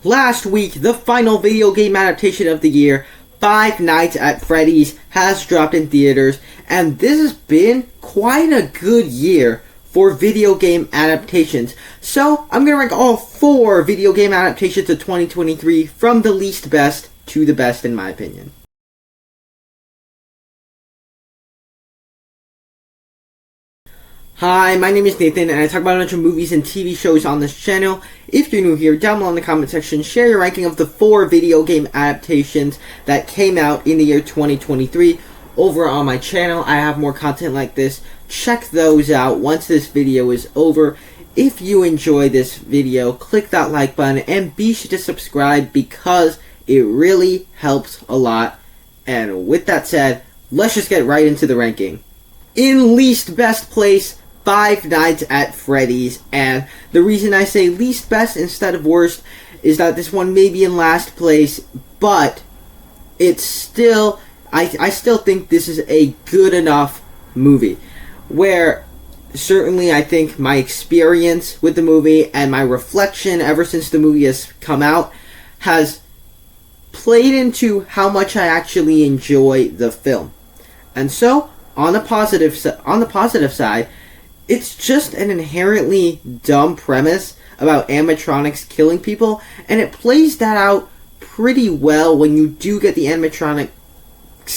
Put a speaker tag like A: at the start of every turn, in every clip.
A: Last week, the final video game adaptation of the year, Five Nights at Freddy's, has dropped in theaters, and this has been quite a good year for video game adaptations. So, I'm going to rank all 4 video game adaptations of 2023 from the least best to the best in my opinion. Hi, my name is Nathan, and I talk about a bunch of movies and TV shows on this channel. If you're new here, down below in the comment section, share your ranking of the 4 video game adaptations that came out in the year 2023. Over on my channel, I have more content like this. Check those out once this video is over. If you enjoy this video, click that like button, and be sure to subscribe because it really helps a lot. And with that said, let's just get right into the ranking. In least best place, Five Nights at Freddy's, and the reason I say least best instead of worst is that this one may be in last place, but it's still, I still think this is a good enough movie, where certainly I think my experience with the movie and my reflection ever since the movie has come out has played into how much I actually enjoy the film. And so, on the positive side, it's just an inherently dumb premise about animatronics killing people, and it plays that out pretty well when you do get the animatronics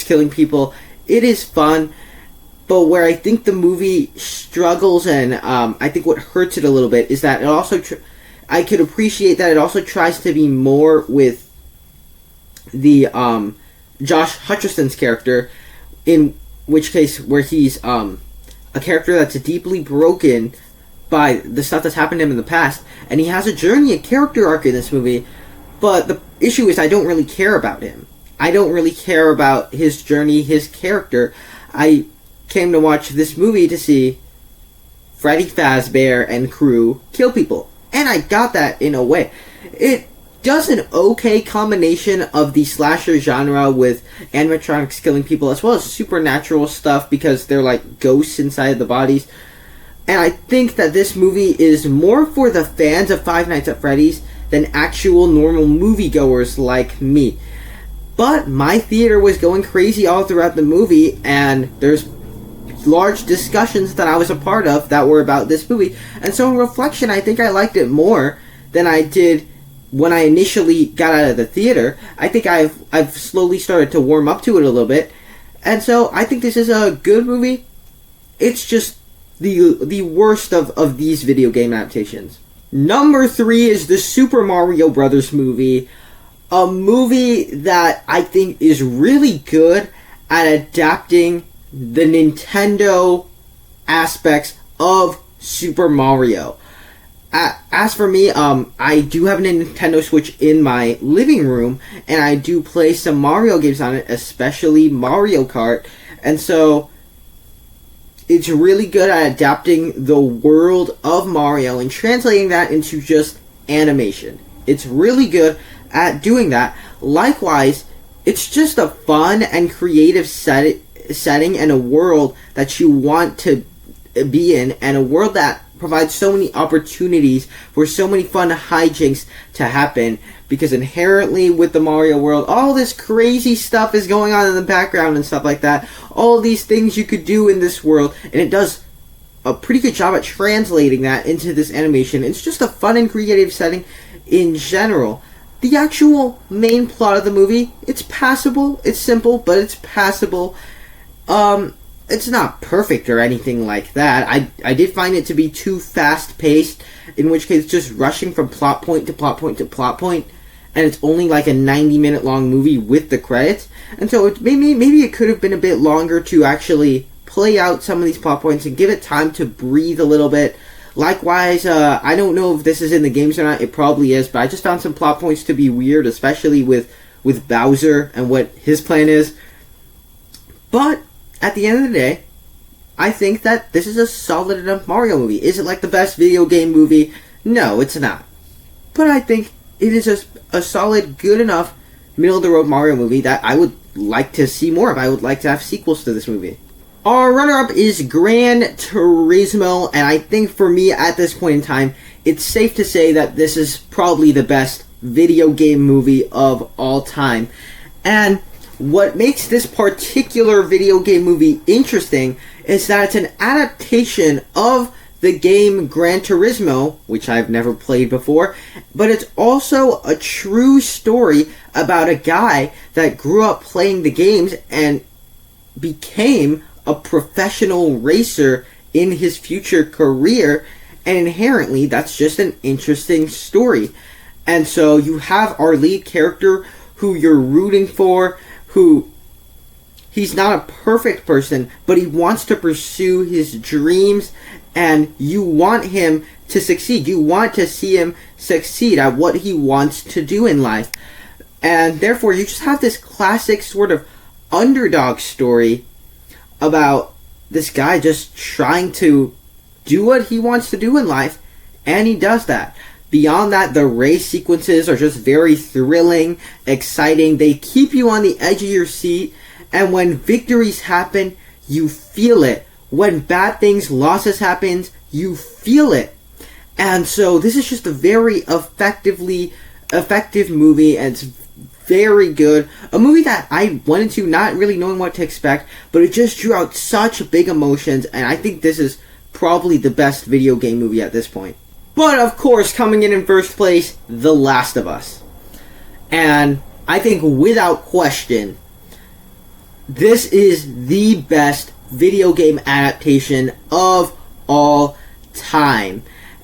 A: killing people. It is fun, but where I think the movie struggles, and I think what hurts it a little bit, is that it also, I could appreciate that it also tries to be more with the Josh Hutcherson's character, in which case where he's a character that's deeply broken by the stuff that's happened to him in the past, and he has a journey, a character arc in this movie, but the issue is I don't really care about him. I don't really care about his journey, his character. I came to watch this movie to see Freddy Fazbear and crew kill people, and I got that in a way. It does an okay combination of the slasher genre with animatronics killing people as well as supernatural stuff because they're like ghosts inside the bodies. And I think that this movie is more for the fans of Five Nights at Freddy's than actual normal moviegoers like me. But my theater was going crazy all throughout the movie, and there's large discussions that I was a part of that were about this movie. And so in reflection, I think I liked it more than I did when I initially got out of the theater. I think I've slowly started to warm up to it a little bit, and so I think this is a good movie. It's just the worst of these video game adaptations. Number 3 is the Super Mario Brothers movie, a movie that I think is really good at adapting the Nintendo aspects of Super Mario. As for me, I do have a Nintendo Switch in my living room, and I do play some Mario games on it, especially Mario Kart, and so it's really good at adapting the world of Mario and translating that into just animation. It's really good at doing that. Likewise, it's just a fun and creative setting and a world that you want to be in, and a world that provides so many opportunities for so many fun hijinks to happen, because inherently with the Mario world, all this crazy stuff is going on in the background and stuff like that. All these things you could do in this world, and it does a pretty good job at translating that into this animation. It's just a fun and creative setting in general. The actual main plot of the movie, it's passable, it's simple, but it's passable. It's not perfect or anything like that. I did find it to be too fast-paced, in which case just rushing from plot point to plot point to plot point, and it's only like a 90-minute long movie with the credits, and so maybe it could have been a bit longer to actually play out some of these plot points and give it time to breathe a little bit. Likewise, I don't know if this is in the games or not, it probably is, but I just found some plot points to be weird, especially with Bowser and what his plan is. But at the end of the day, I think that this is a solid enough Mario movie. Is it like the best video game movie? No, it's not. But I think it is a solid, good enough, middle-of-the-road Mario movie that I would like to see more of. I would like to have sequels to this movie. Our runner-up is Gran Turismo, and I think for me at this point in time, it's safe to say that this is probably the best video game movie of all time. And what makes this particular video game movie interesting is that it's an adaptation of the game Gran Turismo, which I've never played before, but it's also a true story about a guy that grew up playing the games and became a professional racer in his future career, and inherently that's just an interesting story. And so you have our lead character who you're rooting for, who he's not a perfect person, but he wants to pursue his dreams, and you want him to succeed. You want to see him succeed at what he wants to do in life. And therefore, you just have this classic sort of underdog story about this guy just trying to do what he wants to do in life, and he does that. Beyond that, the race sequences are just very thrilling, exciting. They keep you on the edge of your seat, and when victories happen, you feel it. When bad things, losses happen, you feel it. And so this is just a very effective movie, and it's very good. A movie that I went into not really knowing what to expect, but it just drew out such big emotions, and I think this is probably the best video game movie at this point. But of course, coming in first place, The Last of Us. And I think without question, this is the best video game adaptation of all time.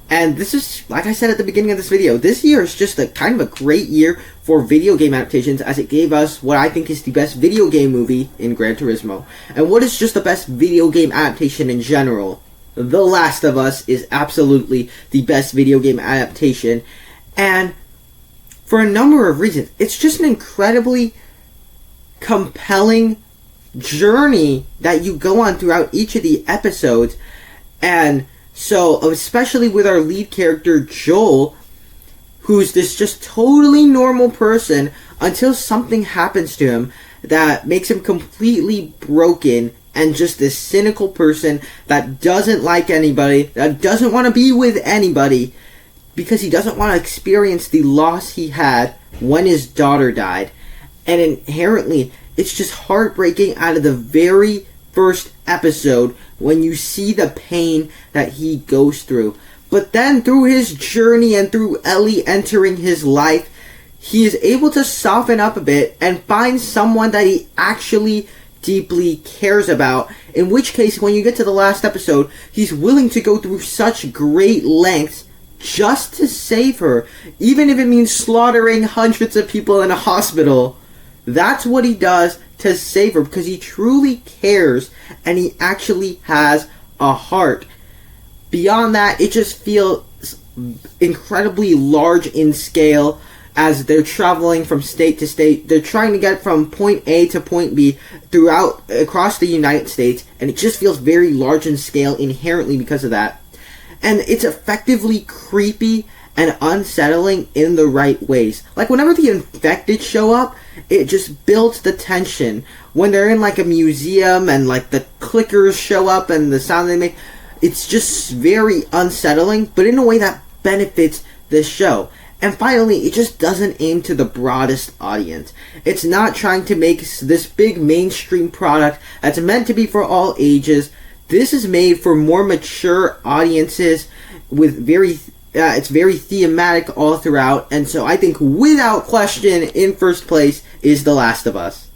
A: And this is, like I said at the beginning of this video, this year is just a kind of a great year for video game adaptations, as it gave us what I think is the best video game movie in Gran Turismo, and what is just the best video game adaptation in general. The Last of Us is absolutely the best video game adaptation, and for a number of reasons. It's just an incredibly compelling journey that you go on throughout each of the episodes, and so especially with our lead character Joel, who's this just totally normal person until something happens to him that makes him completely broken, and just this cynical person that doesn't like anybody, that doesn't want to be with anybody, because he doesn't want to experience the loss he had when his daughter died. And inherently, it's just heartbreaking out of the very first episode when you see the pain that he goes through. But then through his journey and through Ellie entering his life, he is able to soften up a bit and find someone that he actually deeply cares about, in which case when you get to the last episode, he's willing to go through such great lengths just to save her, even if it means slaughtering hundreds of people in a hospital. That's what he does to save her, because he truly cares and he actually has a heart. Beyond that, it just feels incredibly large in scale. As they're traveling from state to state, they're trying to get from point A to point B across the United States, and it just feels very large in scale inherently because of that. And it's effectively creepy and unsettling in the right ways. Like whenever the infected show up, it just builds the tension. When they're in like a museum and like the clickers show up and the sound they make, it's just very unsettling, but in a way that benefits the show. And finally, it just doesn't aim to the broadest audience. It's not trying to make this big mainstream product that's meant to be for all ages. This is made for more mature audiences with it's very thematic all throughout. And so I think without question, in first place is The Last of Us.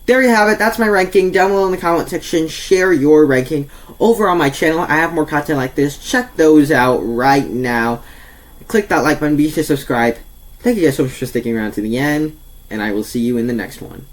A: There you have it. That's my ranking. Down below in the comment section, share your ranking. Over on my channel, I have more content like this. Check those out right now. Click that like button, be sure to subscribe. Thank you guys so much for sticking around to the end, and I will see you in the next one.